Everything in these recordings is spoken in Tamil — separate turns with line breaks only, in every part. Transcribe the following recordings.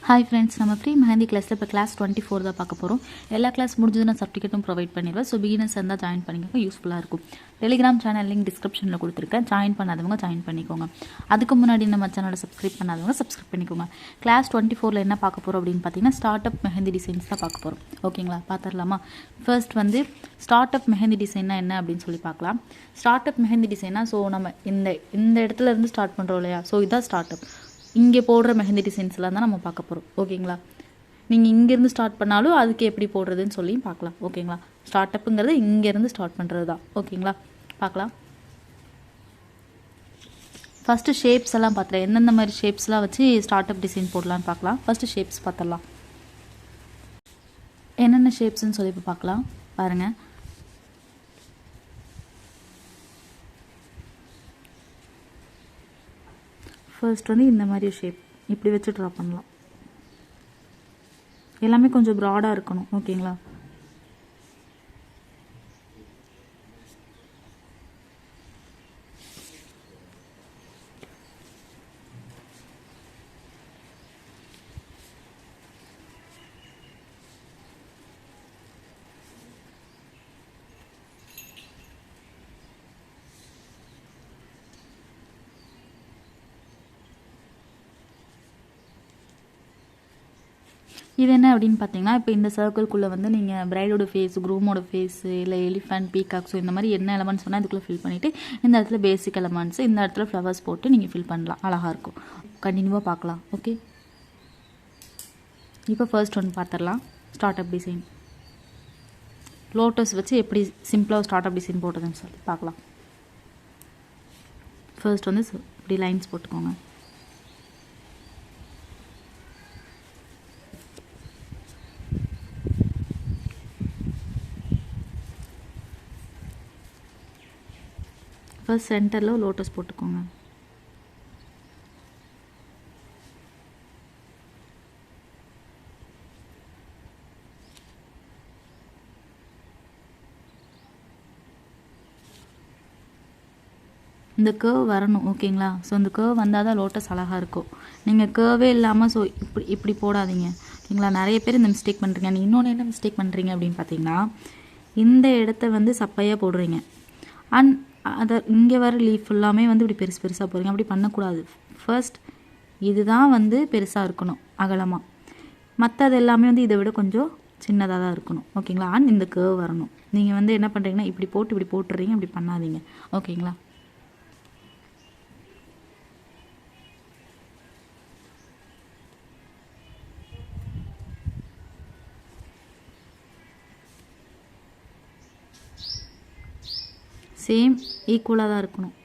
ஹாய் ஃப்ரெண்ட்ஸ், நம்ம ஃப்ரீ மெஹந்தி கிளாஸில் இப்போ கிளாஸ் 24 தான் பார்க்க போகிறோம். எல்லா கிளாஸ் முடிஞ்சது நான் சர்டிஃபிகேட்டும் ப்ரொவைட் பண்ணிடுவேன். ஸோ பிகினர்ஸ் இருந்தால் ஜாயின் பண்ணிக்கோங்க, யூஸ்ஃபுல்லாக இருக்கும். டெலிகிராம் சேனல் லிங்க் டிஸ்கிரிப்ஷனில் கொடுத்துருக்கேன். ஜாயின் பண்ணாதவங்க ஜாயின் பண்ணிக்கோங்க. அதுக்கு முன்னாடி நம்ம சேனலை சப்ஸ்கிரைப் பண்ணாதவங்க சப்ஸ்கிரைப் பண்ணிக்கோங்க. கிளாஸ் 24 என்ன பார்க்க போகிறோம் அப்படின்னு பார்த்தீங்கன்னா, ஸ்டார்ட் அப் மெஹந்தி டிசைன்ஸ் தான் பார்க்க போகிறோம். ஓகேங்களா, பார்த்துடலாமா? ஃபர்ஸ்ட் வந்து ஸ்டார்ட் அப் மெஹந்தி டிசைன்னா என்ன அப்படின்னு சொல்லி பார்க்கலாம். ஸ்டார்ட் அப் மெஹந்தி டிசைனா, ஸோ நம்ம இந்த இடத்துல இருந்து ஸ்டார்ட் பண்ணுறோம் இல்லையா, ஸோ இதுதான் ஸ்டார்ட் அப். இங்கே போடுற மெஹந்தி டிசைன்ஸ்லாம் தான் நம்ம பார்க்க போகிறோம். ஓகேங்களா, நீங்கள் இங்கேருந்து ஸ்டார்ட் பண்ணாலும் அதுக்கு எப்படி போடுறதுன்னு சொல்லி பார்க்கலாம். ஓகேங்களா, ஸ்டார்ட் அப்புங்கிறது இங்கேருந்து ஸ்டார்ட் பண்ணுறது தான். ஓகேங்களா, பார்க்கலாம். ஃபஸ்ட்டு ஷேப்ஸ் எல்லாம் பார்த்துலாம், எந்தெந்த மாதிரி ஷேப்ஸ்லாம் வச்சு ஸ்டார்ட் அப் டிசைன் போடலான்னு பார்க்கலாம். ஃபஸ்ட்டு ஷேப்ஸ் பார்த்துடலாம். என்னென்ன ஷேப்ஸ்ன்னு சொல்லி இப்போ பார்க்கலாம். பாருங்கள், ஃபர்ஸ்ட் வந்து இந்த மாதிரி ஷேப் இப்படி வச்சு ட்ரா பண்ணலாம். எல்லாமே கொஞ்சம் ப்ராடாக இருக்கணும். ஓகேங்களா, இது என்ன அப்படின்னு பார்த்தீங்கன்னா, இப்போ இந்த சர்க்கிள்குள்ளே வந்து நீங்கள் பிரைடோட ஃபேஸ், க்ரூமோட ஃபேஸு, இல்லை எலிஃபண்ட், பீகாக்ஸோ இந்த மாதிரி என்ன எலமெண்ட்ஸ் சொன்னால் இதுக்குள்ளே ஃபில் பண்ணிவிட்டு இந்த இடத்துல பேசிக் எலமெண்ட்ஸ், இந்த இடத்துல ஃப்ளவர்ஸ் போட்டு நீங்கள் ஃபில் பண்ணலாம். அழகாக இருக்கும். கண்டினியூவாக பார்க்கலாம். ஓகே, இப்போ ஃபர்ஸ்ட் ஒன்று பார்த்துடலாம். ஸ்டார்ட் அப் டிசைன் லோட்டஸ் வச்சு எப்படி சிம்பிளாக ஸ்டார்ட் அப் டிசைன் போட்டதுன்னு சொல்லி பார்க்கலாம். ஃபர்ஸ்ட் வந்து இப்படி லைன்ஸ் போட்டுக்கோங்க. ஃபர்ஸ்ட் சென்டரில் லோட்டஸ் போட்டுக்கோங்க. இந்த கேர்வ் வரணும். ஓகேங்களா, ஸோ இந்த கேர்வ் வந்தால் தான் லோட்டஸ் அழகாக இருக்கும். நீங்கள் கேர்வே இல்லாமல் ஸோ இப்படி போடாதீங்க. ஓகேங்களா, நிறைய பேர் இந்த மிஸ்டேக் பண்ணுறீங்க. நீங்கள் இன்னொன்று என்ன மிஸ்டேக் பண்ணுறீங்க அப்படின்னு பார்த்தீங்கன்னா, இந்த இடத்த வந்து சப்பையாக போடுறீங்க. அண்ட் அதை இங்கே வர லீஃப் எல்லாமே வந்து இப்படி பெருசாக போடுறீங்க. அப்படி பண்ணக்கூடாது. ஃபர்ஸ்ட் இதுதான் வந்து பெருசாக இருக்கணும், அகலமாக. மற்றது எல்லாமே வந்து இதை விட கொஞ்சம் சின்னதாக தான் இருக்கணும். ஓகேங்களா, அண்ட் இந்த கேர்வ் வரணும். நீங்கள் வந்து என்ன பண்ணுறீங்கன்னா, இப்படி போட்டுடுறீங்க. இப்படி பண்ணாதீங்க. ஓகேங்களா, சேம் ஈக்குவலாக தான் இருக்கணும்.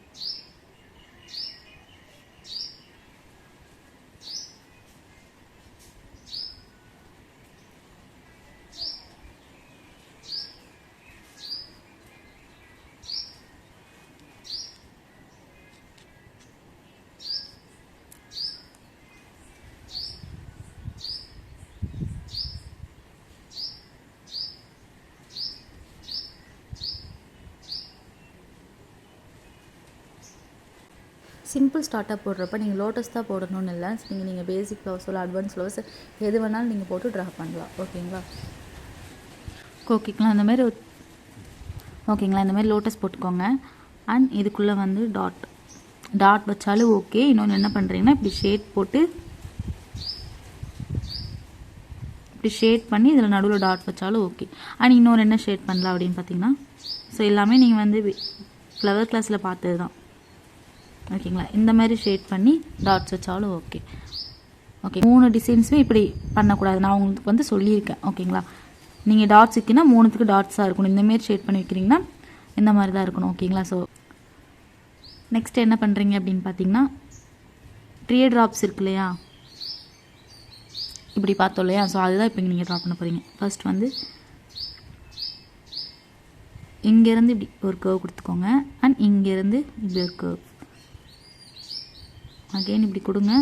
சிம்பிள் ஸ்டார்ட்டாக போடுறப்ப நீங்கள் லோட்டஸ் தான் போடணும்னு இல்லை. நீங்கள் பேசிக் ஃப்ளவர்ஸ் இல்லை அட்வான்ஸ் ஃப்ளவர்ஸ் எது வேணாலும் நீங்கள் போட்டு ட்ரா பண்ணலாம். ஓகேங்களா, இந்த மாதிரி ஓகேங்களா, இந்த மாதிரி லோட்டஸ் போட்டுக்கோங்க. அண்ட் இதுக்குள்ளே வந்து டாட் வச்சாலும் ஓகே. இன்னொன்று என்ன பண்ணுறீங்கன்னா, இப்படி ஷேட் போட்டு இப்படி ஷேட் பண்ணி இதில் நடுவில் டாட் வச்சாலும் ஓகே. அண்ட் இன்னொரு என்ன ஷேட் பண்ணலாம் அப்படின்னு பார்த்தீங்கன்னா, ஸோ எல்லாமே நீங்கள் வந்து ஃப்ளவர் கிளாஸில் பார்த்தது தான். ஓகேங்களா, இந்த மாதிரி ஷேட் பண்ணி டாட்ஸ் வச்சாலும் ஓகே. ஓகே, 3 டிசைன்ஸுமே இப்படி பண்ணக்கூடாது. நான் உங்களுக்கு வந்து சொல்லியிருக்கேன். ஓகேங்களா, நீங்கள் டாட்ஸ் வைக்கினா 3த்துக்கு டாட்ஸாக இருக்கணும். இந்தமாரி ஷேட் பண்ணி வைக்கிறீங்கன்னா இந்த மாதிரி தான் இருக்கணும். ஓகேங்களா, ஸோ நெக்ஸ்ட் என்ன பண்ணுறீங்க அப்படின்னு பார்த்தீங்கன்னா, ட்ரீ ட்ராப்ஸ் இருக்கு இல்லையா, இப்படி பார்த்தோம் இல்லையா, ஸோ அதுதான் இப்போ நீங்கள் ட்ரா பண்ண போகிறீங்க. ஃபர்ஸ்ட் வந்து இங்கேருந்து இப்படி ஒரு கர்வ் கொடுத்துக்கோங்க. அண்ட் இங்கேருந்து இப்படி ஒரு கர்வ் அகெயின் இப்படி கொடுங்க.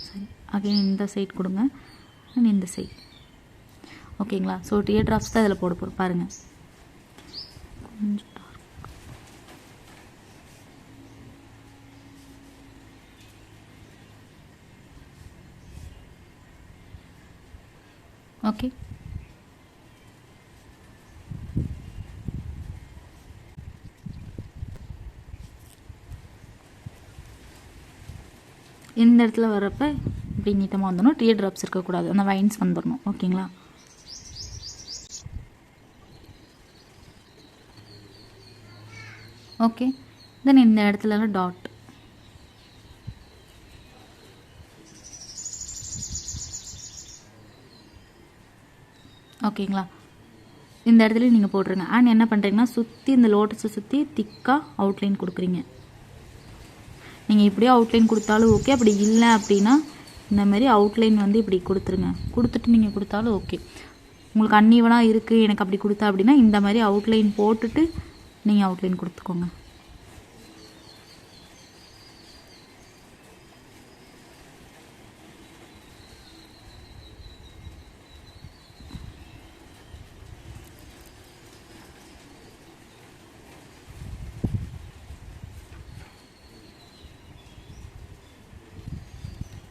சரி, அகெயின் இந்த சைட் கொடுங்க. அண்ட் இந்த சைட். ஓகேங்களா, ஸோ டியர் ட்ராப்ஸ் தான் இதில் போட போகிறோம். பாருங்கள், கொஞ்சம் ஓகே. இந்த இடத்துல வரப்போ இப்படி நீட்டமாக வந்துடணும், டியர் ட்ராப்ஸ் இருக்கக்கூடாது, அந்த வைன்ஸ் வந்துடணும். ஓகேங்களா? ஓகே. தென் இந்த இடத்துலலாம் டாட். ஓகேங்களா? இந்த இடத்துல நீங்கள் போட்டுருங்க. அண்ட் என்ன பண்ணுறீங்கன்னா சுற்றி இந்த லோட்டஸை சுற்றி திக்காக அவுட்லைன் கொடுக்குறீங்க. நீங்கள் இப்படியே அவுட்லைன் கொடுத்தாலும் ஓகே, அப்படி இல்லை அப்படின்னா இந்த மாதிரி அவுட்லைன் வந்து இப்படி கொடுத்துருங்க. கொடுத்துட்டு நீங்கள் கொடுத்தாலும் ஓகே. உங்களுக்கு அன்ஈவனாக இருக்குது எனக்கு அப்படி கொடுத்தா அப்படின்னா இந்த மாதிரி அவுட்லைன் போட்டுட்டு நீங்கள் அவுட்லைன் கொடுத்துக்கோங்க.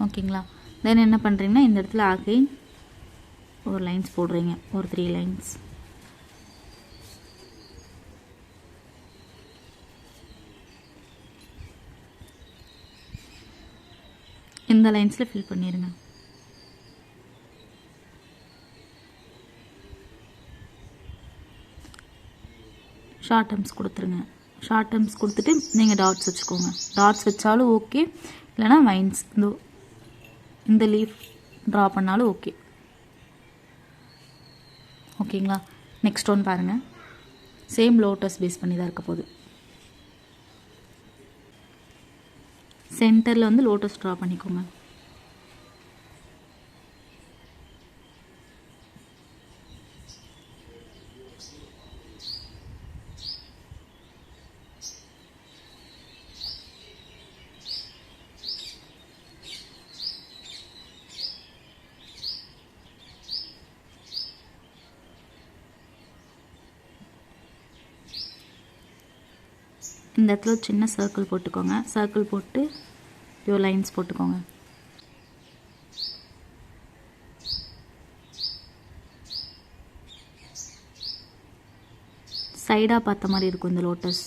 ஓகேங்களா? தென் என்ன பண்ணுறீங்கன்னா இந்த இடத்துல அகைன் ஒரு லைன்ஸ் போடுறீங்க, ஒரு 3 லைன்ஸ். இந்த லைன்ஸில் ஃபில் பண்ணிடுங்க. ஷார்ட் டர்ம்ஸ் கொடுத்துருங்க. ஷார்ட் டர்ம்ஸ் கொடுத்துட்டு நீங்கள் டாட்ஸ் வச்சுக்கோங்க. டாட்ஸ் வச்சாலும் ஓகே, இல்லைனா வைன்ஸ் இந்த லீஃப் ட்ரா பண்ணாலும் ஓகே. ஓகேங்களா? நெக்ஸ்ட் ஒன் பாருங்கள். சேம் லோட்டஸ் பேஸ் பண்ணி தான் இருக்க போகுது. சென்டரில் வந்து லோட்டஸ் ட்ரா பண்ணிக்கோங்க. இந்த இடத்துல சின்ன சர்க்கிள் போட்டுக்கோங்க. சர்க்கிள் போட்டு யோ லைன்ஸ் போட்டுக்கோங்க. சைடாக பார்த்த மாதிரி இருக்கும் இந்த லோட்டஸ்.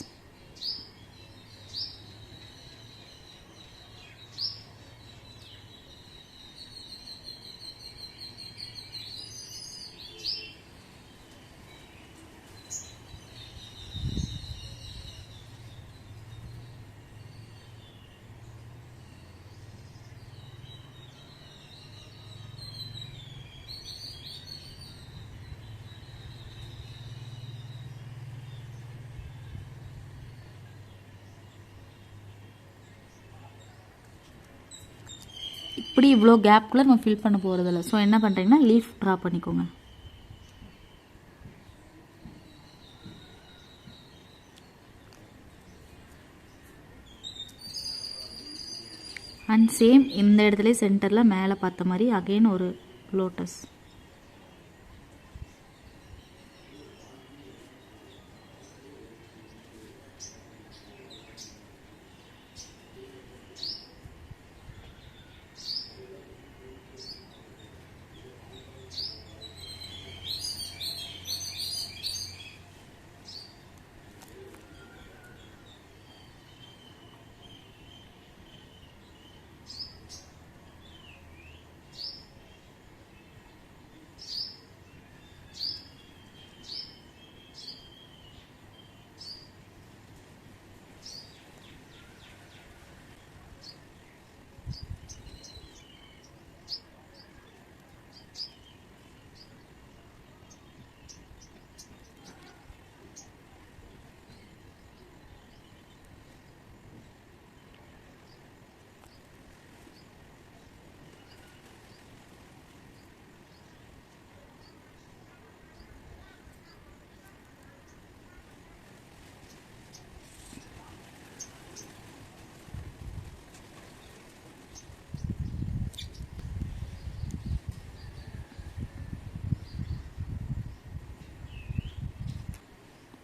இப்படி இவ்வளோ கேப்குள்ளே நம்ம ஃபில் பண்ண போகிறதில்ல. ஸோ என்ன பண்ணுறீங்கன்னா லீஃப் ட்ரா பண்ணிக்கோங்க. அண்ட் சேம் இந்த இடத்துல சென்டரில் மேலே பார்த்த மாதிரி அகைன் ஒரு லோட்டஸ்.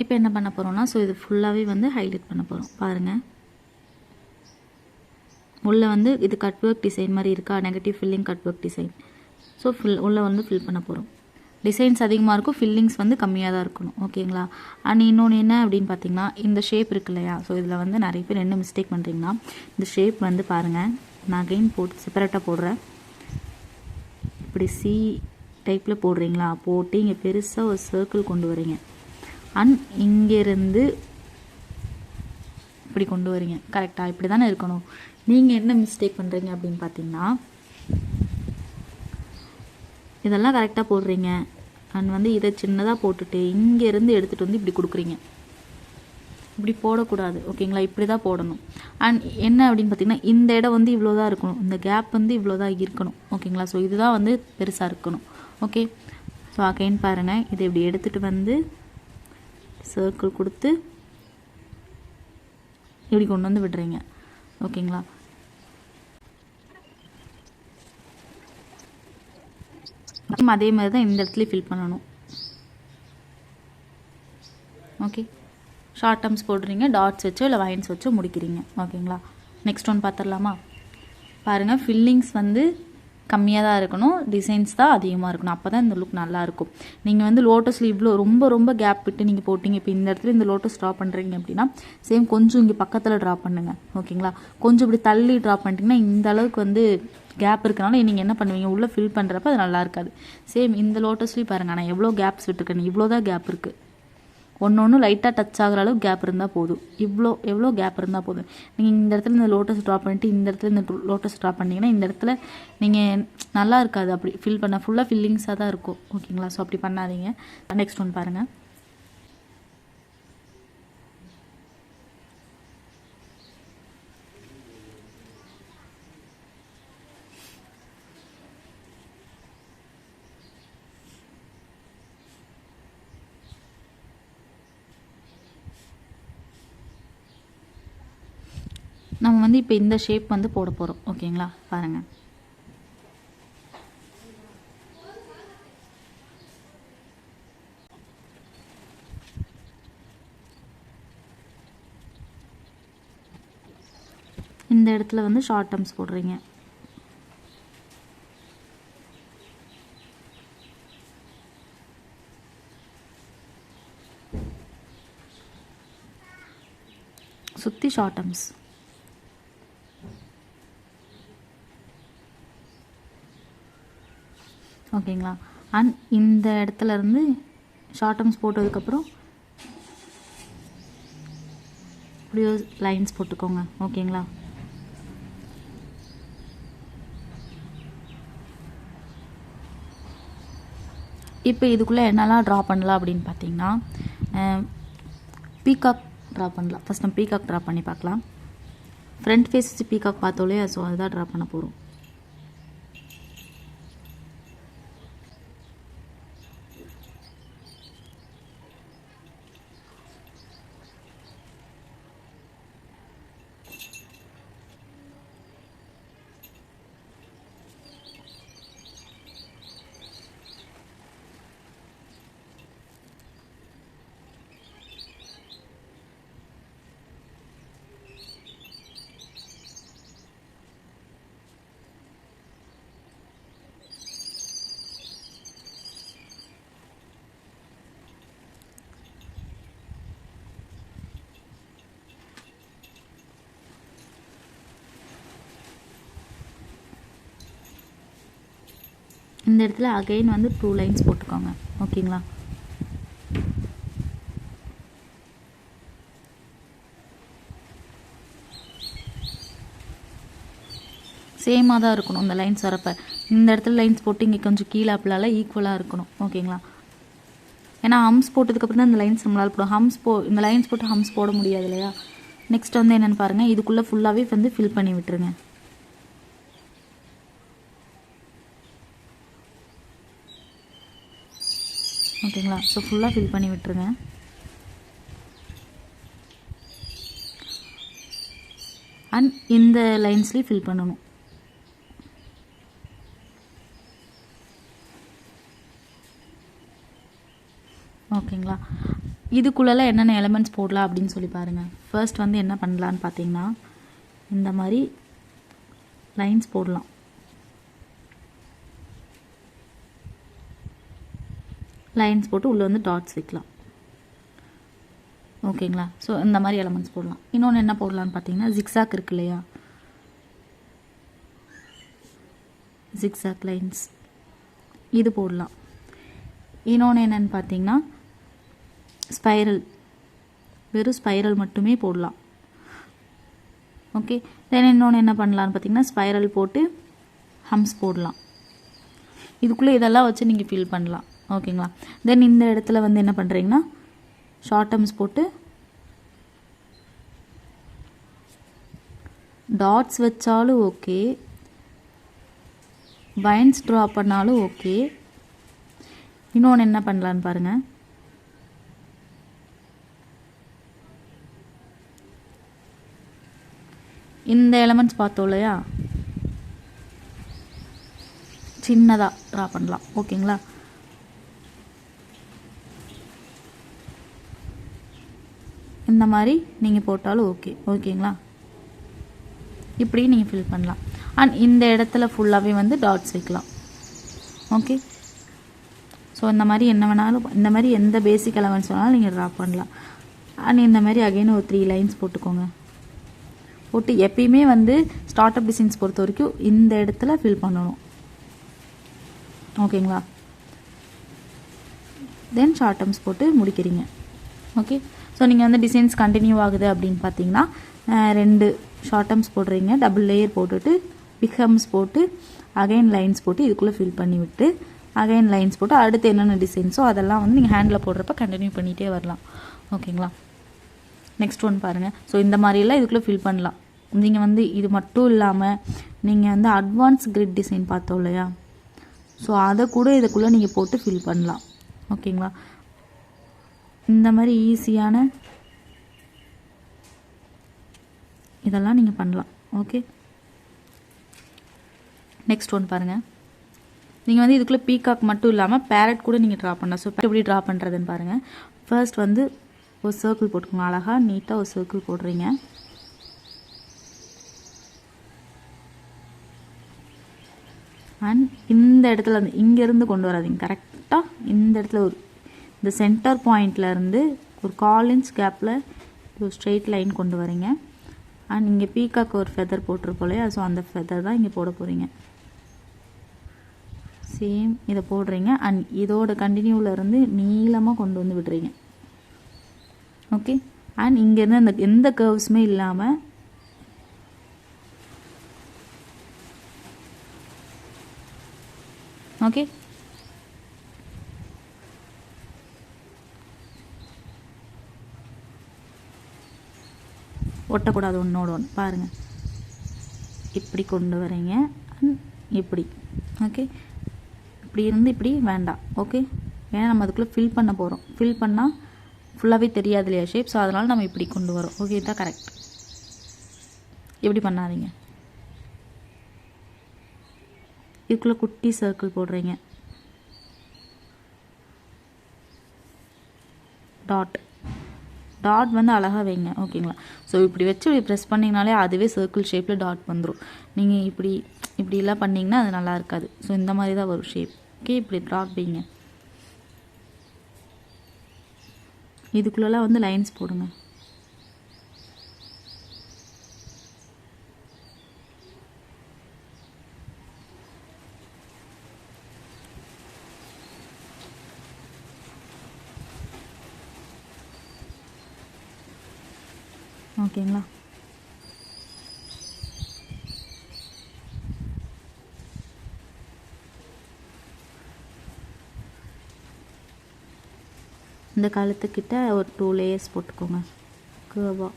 இப்போ என்ன பண்ண போகிறோம்னா ஸோ இது ஃபுல்லாகவே வந்து ஹைலைட் பண்ண போகிறோம். பாருங்கள், உள்ளே இது கட் ஒர்க் டிசைன் மாதிரி இருக்கா, negative filling cut work design. So உள்ளே ஃபில் பண்ண போகிறோம். டிசைன்ஸ் அதிகமாக இருக்கும், ஃபில்லிங்ஸ் வந்து கம்மியாக தான் இருக்கணும். ஓகேங்களா? அண்ட் இன்னொன்று என்ன அப்படின்னு பார்த்தீங்கன்னா, இந்த ஷேப் இருக்கு இல்லையா? ஸோ இதில் வந்து நிறைய பேர் என்ன மிஸ்டேக் பண்ணுறீங்கன்னா, இந்த ஷேப் வந்து பாருங்கள், நான் அகைன் போட்டு செப்பரேட்டாக போடுறேன். இப்படி சி டைப்பில் போடுறீங்களா? போட்டு இங்கே பெருசாக ஒரு சர்க்கிள் கொண்டு வரீங்க. அண்ட் இங்கேருந்து இப்படி கொண்டு வரீங்க. கரெக்டாக இப்படி தானே இருக்கணும். நீங்கள் என்ன மிஸ்டேக் பண்ணுறீங்க அப்படின்னு பார்த்தீங்கன்னா, இதெல்லாம் கரெக்டாக போடுறீங்க அண்ட் வந்து இதை சின்னதாக போட்டுட்டு இங்கேருந்து எடுத்துகிட்டு வந்து இப்படி கொடுக்குறீங்க. இப்படி போடக்கூடாது. ஓகேங்களா? இப்படி தான் போடணும். அண்ட் என்ன அப்படின்னு பார்த்தீங்கன்னா, இந்த இடம் வந்து இவ்வளோ தான் இருக்கணும், இந்த கேப் வந்து இவ்வளோ தான் இருக்கணும். ஓகேங்களா? ஸோ இதுதான் வந்து பெருசாக இருக்கணும். ஓகே, ஸோ அகைன் பாருங்கள், இதை இப்படி எடுத்துகிட்டு வந்து சர்க்கிள் கொடுத்து இப்படி கொண்டு வந்து விடுறீங்க. ஓகேங்களா? அதே மாதிரி தான் இந்த இடத்துல ஃபில் பண்ணணும். ஓகே, ஷார்ட் டர்ம்ஸ் போடுறீங்க, டாட்ஸ் வச்சோ இல்லை லைன்ஸ் வச்சோ முடிக்கிறீங்க. ஓகேங்களா? நெக்ஸ்ட் ஒன் பார்த்துடலாமா? பாருங்கள், ஃபில்லிங்ஸ் வந்து கம்மியாக தான் இருக்கணும், டிசைன்ஸ் தான் அதிகமாக இருக்கணும். அப்போ தான் இந்த லுக் நல்லாயிருக்கும். நீங்கள் வந்து லோட்டஸில் இவ்வளோ ரொம்ப கேப் விட்டு நீங்கள் போட்டிங்க. இப்போ இந்த இடத்துல இந்த லோட்டஸ் ட்ரா பண்ணுறீங்க அப்படின்னா சேம் கொஞ்சம் இங்கே பக்கத்தில் ட்ரா பண்ணுங்கள். ஓகேங்களா? கொஞ்சம் இப்படி தள்ளி ட்ரா பண்ணிட்டீங்கன்னா இந்த அளவுக்கு வந்து கேப் இருக்கனால நீங்கள் என்ன பண்ணுவீங்க, உள்ளே ஃபில் பண்ணுறப்ப அது நல்லா இருக்காது. சேம் இந்த லோட்டஸ்லேயும் பாருங்கள், நான் எவ்வளோ கேப்ஸ் விட்டுருக்கேன், இவ்வளோ தான் கேப் இருக்குது. ஒன்று லைட்டாக டச் ஆகிற அளவுக்கு கேப் இருந்தால் போதும். எவ்வளோ கேப் இருந்தால் போதும். நீங்கள் இந்த இடத்துல இந்த லோட்டஸ் ட்ரா பண்ணிவிட்டு இந்த இடத்துல இந்த லோட்டஸ் ட்ரா பண்ணிங்கன்னா இந்த இடத்துல நீங்கள் நல்லா இருக்காது. அப்படி ஃபில் பண்ண ஃபுல்லாக ஃபில்லிங்ஸாக தான் இருக்கும். ஓகேங்களா? ஸோ அப்படி பண்ணாதீங்க. நெக்ஸ்ட் ஒன் பாருங்கள். நம்ம வந்து இப்போ இந்த ஷேப் வந்து போட போகிறோம். ஓகேங்களா? பாருங்கள், இந்த இடத்துல வந்து ஷார்ட் டர்ம்ஸ் போடுறீங்க. சுற்றி ஷார்ட் டர்ம்ஸ். ஓகேங்களா? அண்ட் இந்த இடத்துல இருந்து ஷார்ட் டர்ம்ஸ் போட்டதுக்கப்புறம் இப்படியோ லைன்ஸ் போட்டுக்கோங்க. ஓகேங்களா? இப்போ இதுக்குள்ளே என்னெல்லாம் ட்ரா பண்ணலாம் அப்படின்னு பார்த்தீங்கன்னா, பீகாக் ட்ரா பண்ணலாம். ஃபஸ்ட் நம்ம பீகாக் ட்ரா பண்ணி பார்க்கலாம். ஃப்ரண்ட் ஃபேஸ் வச்சு பீகாக் பார்த்தோலே, ஸோ அதுதான் ட்ரா பண்ண போகிறோம். இந்த இடத்துல அகைன் வந்து 2 லைன்ஸ் போட்டுக்கோங்க. ஓகேங்களா? சேமாக தான் இருக்கணும் இந்த லைன்ஸ் வரப்போ. இந்த இடத்துல லைன்ஸ் போட்டு இங்கே கொஞ்சம் கீழே அப்படிலாம் ஈக்குவலாக இருக்கணும். ஓகேங்களா? ஏன்னா ஹம்ஸ் போட்டதுக்கப்புறம் தான் இந்த லைன்ஸ் நம்மளால் போடும். இந்த லைன்ஸ் போட்டு ஹம்ஸ் போட முடியாது இல்லையா? நெக்ஸ்ட் வந்து என்னென்னு பாருங்கள், இதுக்குள்ளே ஃபுல்லாகவே வந்து ஃபில் பண்ணி விட்டுருங்க. ஓகேங்களா? ஸோ ஃபுல்லாக ஃபில் பண்ணி விட்டுருங்க. அண்ட் இந்த லைன்ஸ்லேயும் ஃபில் பண்ணணும். ஓகேங்களா? இதுக்குள்ளெல்லாம் என்னென்ன எலிமெண்ட்ஸ் போடலாம் அப்படின்னு சொல்லி பாருங்கள். ஃபர்ஸ்ட் வந்து என்ன பண்ணலான்னு பார்த்தீங்கன்னா, இந்த மாதிரி லைன்ஸ் போடலாம். லைன்ஸ் போட்டு உள்ளே வந்து டாட்ஸ் வைக்கலாம். ஓகேங்களா? ஸோ இந்த மாதிரி எலமெண்ட்ஸ் போடலாம். இன்னொன்று என்ன போடலான்னு பார்த்தீங்கன்னா ஜிக்ஸாக் இருக்கு இல்லையா, ஜிக்ஸாக் லைன்ஸ் இது போடலாம். இன்னொன்று என்னென்னு பார்த்தீங்கன்னா ஸ்பைரல், வெறும் ஸ்பைரல் மட்டுமே போடலாம். ஓகே. தென் இன்னொன்று என்ன பண்ணலான்னு பார்த்தீங்கன்னா ஸ்பைரல் போட்டு ஹம்ஸ் போடலாம். இதுக்குள்ளே இதெல்லாம் வச்சு நீங்கள் ஃபில் பண்ணலாம். ஓகேங்களா? தென் இந்த இடத்துல வந்து என்ன பண்ணுறீங்கன்னா ஷார்ட் டர்ம்ஸ் போட்டு டாட்ஸ் வச்சாலும் ஓகே, வைன்ஸ் ட்ரா பண்ணாலும் ஓகே. இன்னொன்று என்ன பண்ணலான்னு பாருங்கள், இந்த எலமெண்ட்ஸ் பார்த்தோம் இல்லையா, சின்னதாக ட்ரா பண்ணலாம். ஓகேங்களா? இந்த மாதிரி நீங்கள் போட்டாலும் ஓகே. ஓகேங்களா? இப்படி நீங்கள் ஃபில் பண்ணலாம். அண்ட் இந்த இடத்துல ஃபுல்லாகவே வந்து டாட்ஸ் வைக்கலாம். ஓகே. ஸோ இந்த மாதிரி என்ன வேணாலும், இந்த மாதிரி எந்த பேசிக் எலமெண்ட்ஸ் வேணாலும் நீங்கள் ட்ரா பண்ணலாம். அண்ட் இந்த மாதிரி அகைன் ஒரு 3 லைன்ஸ் போட்டுக்கோங்க. போட்டு எப்பயுமே வந்து ஸ்டார்ட் அப் டிசைன்ஸ் பொறுத்த வரைக்கும் இந்த இடத்துல ஃபில் பண்ணணும். ஓகேங்களா? தென் ஷார்ட் டர்ம்ஸ் போட்டு முடிக்கிறீங்க. ஓகே. ஸோ நீங்கள் வந்து டிசைன்ஸ் கண்டினியூ ஆகுது அப்படின்னு பார்த்தீங்கன்னா 2 ஷார்ட் டர்ம்ஸ் போடுறீங்க, டபுள் லேயர் போட்டுட்டு பிக் ஹம்ஸ் போட்டு அகைன் லைன்ஸ் போட்டு இதுக்குள்ளே ஃபில் பண்ணி விட்டு அகைன் லைன்ஸ் போட்டு அடுத்து என்னென்ன டிசைன்ஸோ அதெல்லாம் வந்து நீங்கள் ஹேண்டில் போடுறப்ப கண்டினியூ பண்ணிகிட்டே வரலாம். ஓகேங்களா? நெக்ஸ்ட் ஒன் பாருங்கள். ஸோ இந்த மாதிரியெல்லாம் இதுக்குள்ளே ஃபில் பண்ணலாம். நீங்கள் வந்து இது மட்டும் இல்லாமல் நீங்கள் வந்து அட்வான்ஸ் கிரிட் டிசைன் பார்த்தோம் இல்லையா, ஸோ அதை கூட இதுக்குள்ளே நீங்கள் போட்டு ஃபில் பண்ணலாம். ஓகேங்களா? இந்த மாதிரி ஈஸியான இதெல்லாம் நீங்கள் பண்ணலாம். ஓகே. நெக்ஸ்ட் ஒன் பாருங்கள். நீங்கள் வந்து இதுக்குள்ளே பீகாக் மட்டும் இல்லாமல் பேரட் கூட நீங்கள் ட்ரா பண்ணலாம். ஸோ எப்படி ட்ரா பண்ணுறதுன்னு பாருங்கள். ஃபர்ஸ்ட் வந்து ஒரு சர்க்கிள் போட்டுக்கோங்க. அழகாக நீட்டாக ஒரு சர்க்கிள் போடுறீங்க. அண்ட் இந்த இடத்துல வந்து இங்கேருந்து கொண்டு வராதிங்க, கரெக்டாக இந்த இடத்துல ஒரு இந்த சென்டர் பாயிண்ட்லேருந்து ஒரு 1/4 இன்ச் கேப்பில் ஒரு ஸ்ட்ரெயிட் லைன் கொண்டு வரீங்க. அண்ட் இங்கே பீகாக்கு ஒரு ஃபெதர் போட்டிருப்போம் இல்லையா, ஸோ அந்த ஃபெதர் தான் இங்கே போட போகிறீங்க. சேம் இதை போடுறீங்க. அண்ட் இதோட கண்டினியூவிலேருந்து நீளமாக கொண்டு வந்து விடுறீங்க. ஓகே. அண்ட் இங்கேருந்து அந்த எந்த கர்வ்ஸுமே இல்லாமல் ஓகே ஒட்டக்கூடாது ஒன்றோட ஒன்று பாருங்கள். இப்படி கொண்டு வரீங்க, இப்படி. ஓகே. இப்படி இருந்து இப்படி வேண்டாம். ஓகே. ஏன்னா நம்ம அதுக்குள்ளே ஃபில் பண்ண போகிறோம். ஃபில் பண்ணால் ஃபுல்லாகவே தெரியாது இல்லையா ஷேப், ஸோ அதனால் நம்ம இப்படி கொண்டு வரோம். ஓகே, இதுதான் கரெக்ட். இப்படி பண்ணாதீங்க. இதுக்குள்ளே குட்டி சர்க்கிள் போடுறீங்க, டாட் வந்து அழகாக வைங்க. ஓகேங்களா? ஸோ இப்படி வச்சு இப்படி ப்ரெஸ் பண்ணிங்கனாலே அதுவே சர்க்கிள் ஷேப்பில் டாட் வந்துடும். நீங்கள் இப்படிலாம் பண்ணிங்கன்னா அது நல்லா இருக்காது. ஸோ இந்த மாதிரி தான் வரும் ஷேப். ஓகே. இப்படி டாட் வைங்க. இதுக்குள்ளெல்லாம் வந்து லைன்ஸ் போடுங்க. ஓகேங்களா? இந்த கழுத்துக்கிட்ட ஒரு 2 லேயர்ஸ் போட்டுக்கோங்க கர்வாக.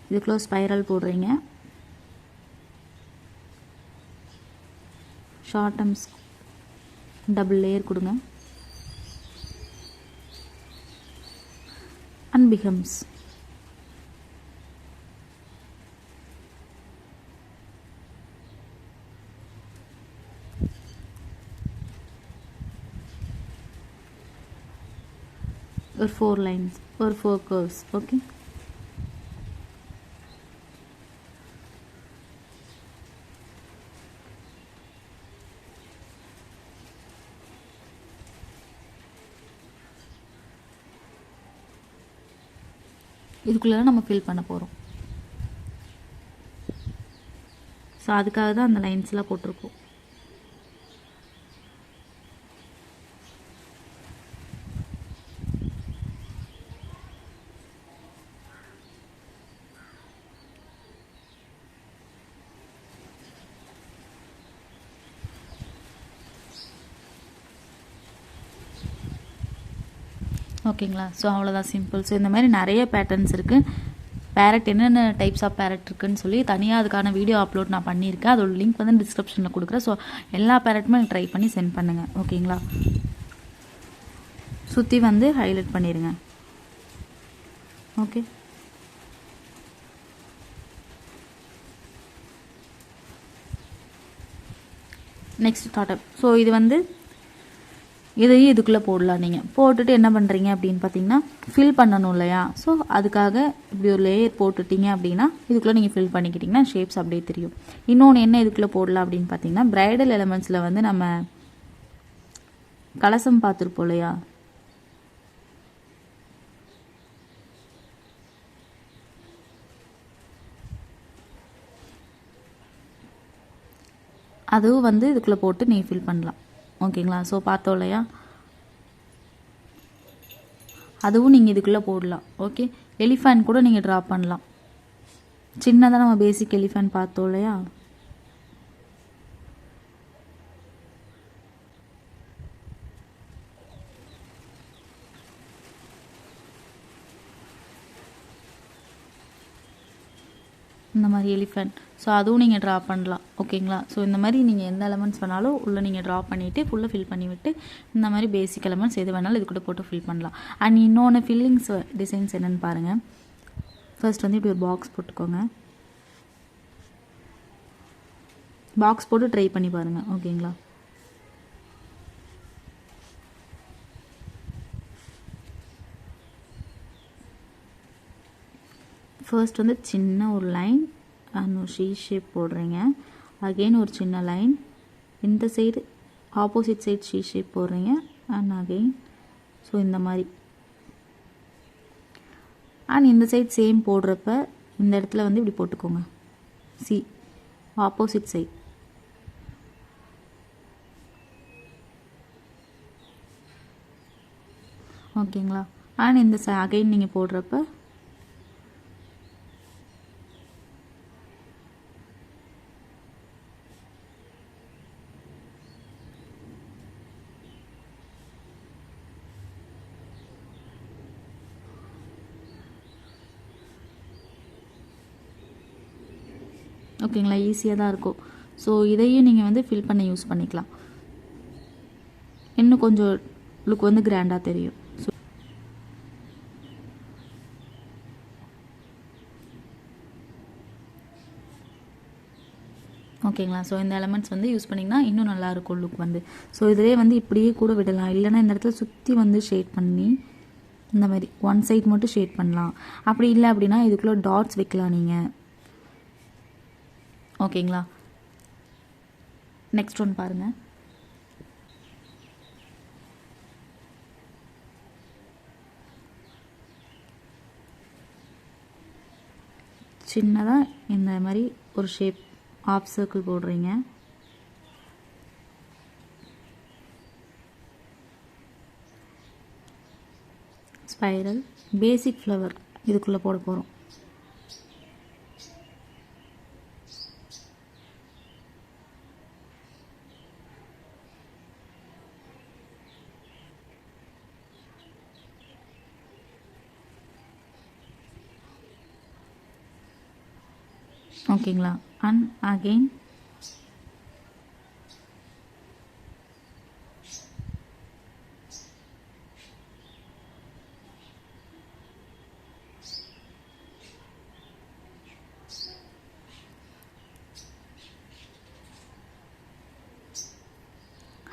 இதுக்குள்ள ஸ்பைரல் போடுறீங்க. ஷார்ட் டர்ம்ஸ் டபுள் லேயர் கொடுங்க. And becomes or 4 lines or 4 curves. Okay. இதுக்குள்ளே நம்ம ஃபில் பண்ண போகிறோம். ஸோ அதுக்காக தான் அந்த லைன்ஸ்லாம் போட்டிருக்கோம். ஓகேங்களா? ஸோ அவ்வளோதான், சிம்பிள். ஸோ இந்த மாதிரி நிறைய பேட்டர்ன்ஸ் இருக்குது. பேரட் என்னென்ன டைப்ஸ் ஆஃப் பேரட் இருக்குதுன்னு சொல்லி தனியாக அதுக்கான வீடியோ அப்லோட் நான் பண்ணியிருக்கேன். அதோட லிங்க் வந்து டிஸ்கிரிப்ஷனில் கொடுக்குறேன். ஸோ எல்லா பேரட்டுமே ட்ரை பண்ணி சென்ட் பண்ணுங்கள். ஓகேங்களா? சுற்றி வந்து ஹைலைட் பண்ணிடுங்க. Okay, next டாட்டப். ஸோ இது வந்து இதையும் இதுக்குள்ளே போடலாம். நீங்கள் போட்டுட்டு என்ன பண்ணுறீங்க அப்படின்னு பார்த்தீங்கன்னா, ஃபில் பண்ணணும் இல்லையா? ஸோ அதுக்காக இப்படி ஒரு லேயர் போட்டுட்டிங்க அப்படின்னா இதுக்குள்ளே நீங்கள் ஃபில் பண்ணிக்கிட்டிங்கன்னா ஷேப்ஸ் அப்படியே தெரியும். இன்னொன்று என்ன இதுக்குள்ளே போடலாம் அப்படின்னு பார்த்தீங்கன்னா, பிரைடல் எலமெண்ட்ஸில் வந்து நம்ம கலசம் பார்த்துருப்போம் இல்லையா? அதுவும் வந்து இதுக்குள்ளே போட்டு நீங்கள் ஃபில் பண்ணலாம். ஓகேங்களா? ஸோ பார்த்தோம் இல்லையா? அதுவும் நீங்கள் இதுக்குள்ளே போடலாம். ஓகே, எலிஃபேண்ட் கூட நீங்கள் ட்ரா பண்ணலாம். சின்னதாக நம்ம பேசிக் எலிஃபேண்ட் பார்த்தோம் இல்லையா? இந்த மாதிரி எலிஃபெண்ட். ஸோ அதுவும் நீங்கள் ட்ரா பண்ணலாம். ஓகேங்களா? ஸோ இந்த மாதிரி நீங்கள் எந்த எலமெண்ட்ஸ் வேணாலும் உள்ளே நீங்கள் ட்ரா பண்ணிவிட்டு ஃபுல்லாக ஃபில் பண்ணிவிட்டு இந்த மாதிரி பேசிக் எலமெண்ட்ஸ் எது வேணாலும் இது கூட போட்டு ஃபில் பண்ணலாம். அண்ட் இன்னொன்று ஃபில்லிங்ஸ் டிசைன்ஸ் என்னென்னு பாருங்கள். ஃபர்ஸ்ட் வந்து இப்படி ஒரு பாக்ஸ் போட்டுக்கோங்க. பாக்ஸ் போட்டு ட்ரை பண்ணி பாருங்கள். ஓகேங்களா? ஃபர்ஸ்ட் வந்து சின்ன ஒரு லைன் அண்ட் ஒரு ஷேப் போடுறீங்க. அகெயின் ஒரு சின்ன லைன், இந்த சைடு ஆப்போசிட் சைடு ஷேப் போடுறீங்க அண்ட் அகெயின் ஸோ இந்த மாதிரி. அண்ட் இந்த சைட் சேம் போடுறப்ப இந்த இடத்துல வந்து இப்படி போட்டுக்கோங்க. Opposite side. ஓகேங்களா? அண்ட் இந்த அகெயின் நீங்கள் போடுறப்ப ஓகேங்களா? ஈஸியாக தான் இருக்கும். ஸோ இதையும் நீங்கள் வந்து ஃபில் பண்ண யூஸ் பண்ணிக்கலாம். இன்னும் கொஞ்சம் லுக் வந்து கிராண்டாக தெரியும். ஸோ ஓகேங்களா? ஸோ இந்த எலமெண்ட்ஸ் வந்து யூஸ் பண்ணிங்கன்னா இன்னும் நல்லாயிருக்கும் லுக் வந்து. ஸோ இதிலே வந்து இப்படியே கூட விடலாம். இல்லைன்னா இந்த இடத்துல சுற்றி வந்து ஷேட் பண்ணி இந்த மாதிரி ஒன் சைட் மட்டும் ஷேட் பண்ணலாம். அப்படி இல்லை அப்படின்னா இதுக்குள்ளே டாட்ஸ் வைக்கலாம் நீங்கள். ஓகேங்களா? நெக்ஸ்ட் ஒன் பாருங்கள். சின்னதாக இந்த மாதிரி ஒரு ஷேப் ஆஃப் சர்க்கிள் போடுறீங்க. ஸ்பைரல் பேசிக் ஃப்ளவர் இதுக்குள்ளே போட போகிறோம். ஓகேங்களா? அண்ட் அகெயின்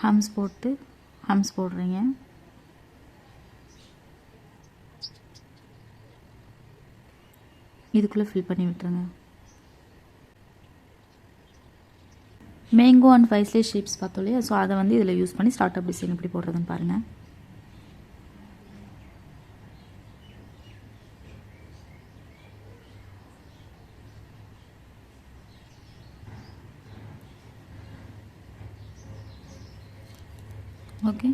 ஹம்ஸ் போட்டு ஹம்ஸ் போடுறீங்க. இதுக்குள்ளே ஃபில் பண்ணி விட்டுருங்க. Mango and five slice shapes பார்த்தோம் இல்லையா? ஸோ அதை வந்து இதில் யூஸ் பண்ணி ஸ்டார்ட் அப் டிசைன் எப்படி போடுறதுன்னு பாருங்கள். ஓகே.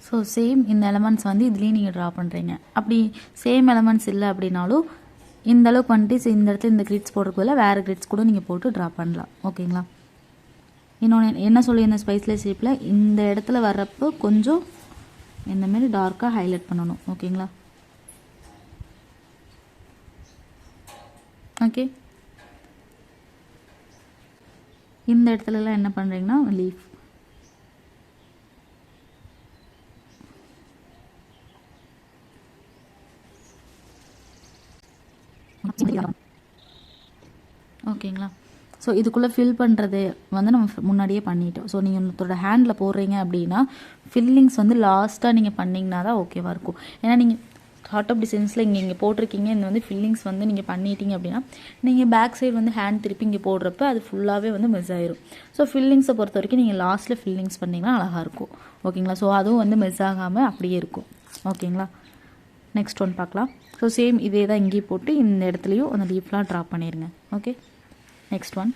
ஸோ சேம் இந்த எலமெண்ட்ஸ் வந்து இதுலேயும் நீங்கள் ட்ரா பண்ணுறீங்க. அப்படி சேம் எலமெண்ட்ஸ் இல்லை அப்படின்னாலும் இந்த அளவுக்கு வந்துட்டு இந்த இடத்துல இந்த கிரிட்ஸ் போடுறதுக்குள்ள வேறு கிரிட்ஸ் கூட நீங்கள் போட்டு ட்ரா பண்ணலாம். ஓகேங்களா. இன்னொன்று என்ன சொல்லி இந்த ஸ்பைஸ்லெஸ் ஷேப்பில் இந்த இடத்துல வர்றப்போ கொஞ்சம் இந்தமாரி டார்க்காக ஹைலைட் பண்ணணும். ஓகேங்களா. ஓகே. இந்த இடத்துலலாம் என்ன பண்ணுறீங்கன்னா லீஃப் ஓகேங்களா. ஸோ இதுக்குள்ளே ஃபில் பண்ணுறது வந்து நம்ம முன்னாடியே பண்ணிட்டோம். ஸோ நீங்கள் உங்களோட ஹேண்டில் போடுறீங்க அப்படின்னா ஃபில்லிங்ஸ் வந்து லாஸ்ட்டாக நீங்கள் பண்ணிங்கன்னா தான் ஓகேவாக இருக்கும். ஏன்னா நீங்கள் ஹார்ட் ஆஃப் டிசைன்ஸில் இங்கே போட்டிருக்கீங்க, இந்த வந்து ஃபில்லிங்ஸ் வந்து நீங்கள் பண்ணிட்டீங்க அப்படின்னா நீங்கள் பேக் சைடு வந்து ஹேண்ட் திருப்பி இங்கே போடுறப்ப அது ஃபுல்லாகவே வந்து மிஸ் ஆயிரும். ஸோ ஃபில்லிங்ஸை பொறுத்த வரைக்கும் நீங்கள் லாஸ்ட்டில் ஃபில்லிங்ஸ் பண்ணிங்கன்னா அழகாக இருக்கும். ஓகேங்களா. ஸோ அதுவும் வந்து மிஸ் ஆகாமல் அப்படியே இருக்கும். ஓகேங்களா. நெக்ஸ்ட் ஒன் பார்க்கலாம். ஸோ சேம் இதே தான் இங்கேயும் போட்டு இந்த இடத்துலையும் அந்த லீஃப்லாம் ட்ரா பண்ணிடுங்க. ஓகே. நெக்ஸ்ட் ஒன்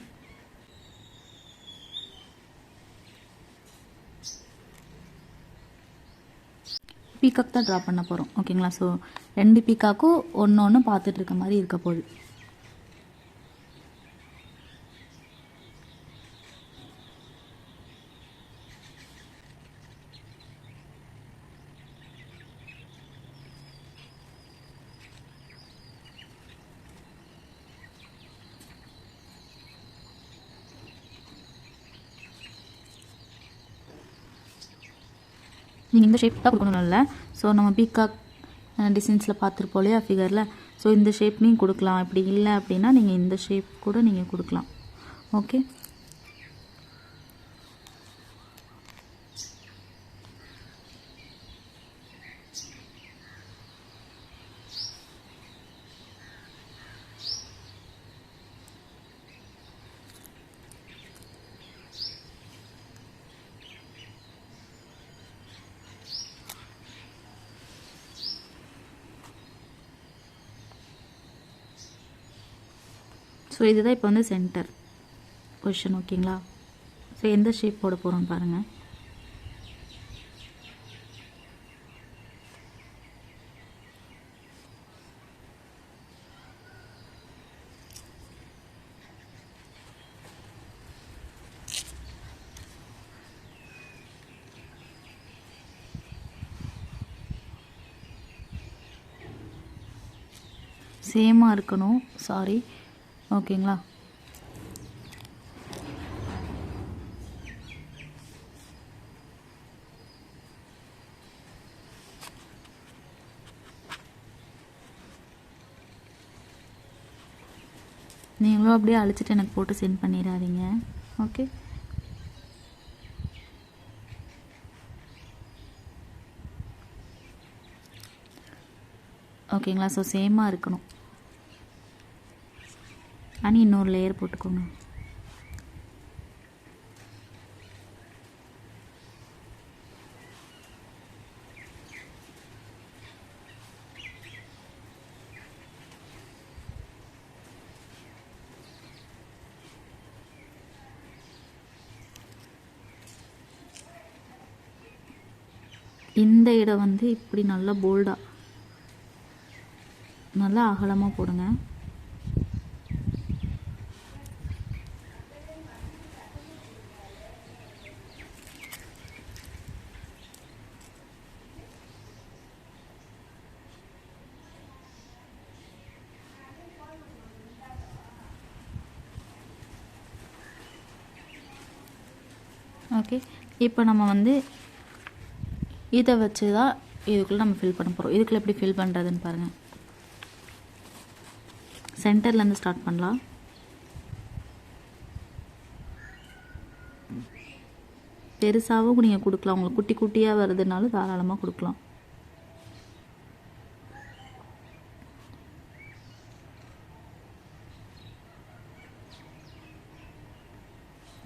பீகாக் தான் ட்ரா பண்ண போகிறோம். ஓகேங்களா. ஸோ 2 பீகாக்கும் ஒன்று பார்த்துட்டு இருக்க மாதிரி இருக்க போகுது. நீங்கள் இந்த ஷேப் தான் கொடுக்கணும் இல்லை. ஸோ நம்ம பீகாக் டிசைன்ஸில் பார்த்துருப்போம் இல்லையா ஃபிகரில். ஸோ இந்த ஷேப்லையும் கொடுக்கலாம். இப்படி இல்லை அப்படின்னா நீங்கள் இந்த ஷேப் கூட நீங்கள் கொடுக்கலாம். ஓகே. ஸோ இதுதான் இப்போ வந்து சென்டர் பொசிஷன். ஓகேங்களா. ஸோ எந்த ஷேப் போட போகிறோம் பாருங்கள். சேமாக இருக்கணும். சாரி. ஓகேங்களா. நீங்களும் அப்படியே அழிச்சிட்டு எனக்கு போட்டு சென்ட் பண்ணிடாதீங்க. ஓகே. ஓகேங்களா. ஸோ சேமாக இருக்கணும். அனி இன்னொரு லேயர் போட்டுக்கோங்க. இந்த இடம் வந்து இப்படி நல்லா போல்டாக நல்லா அகலமாக போடுங்க. ஓகே, இப்போ நம்ம வந்து இதை வச்சு தான் இதுக்குள்ளே நம்ம ஃபில் பண்ண போகிறோம். இதுக்குள்ளே எப்படி ஃபில் பண்ணுறதுன்னு பாருங்கள். சென்டர்லேருந்து ஸ்டார்ட் பண்ணலாம். பெருசாகவும் நீங்கள் கொடுக்கலாம், உங்களுக்கு குட்டி குட்டியாக வருதுனாலும் தாராளமாக கொடுக்கலாம்.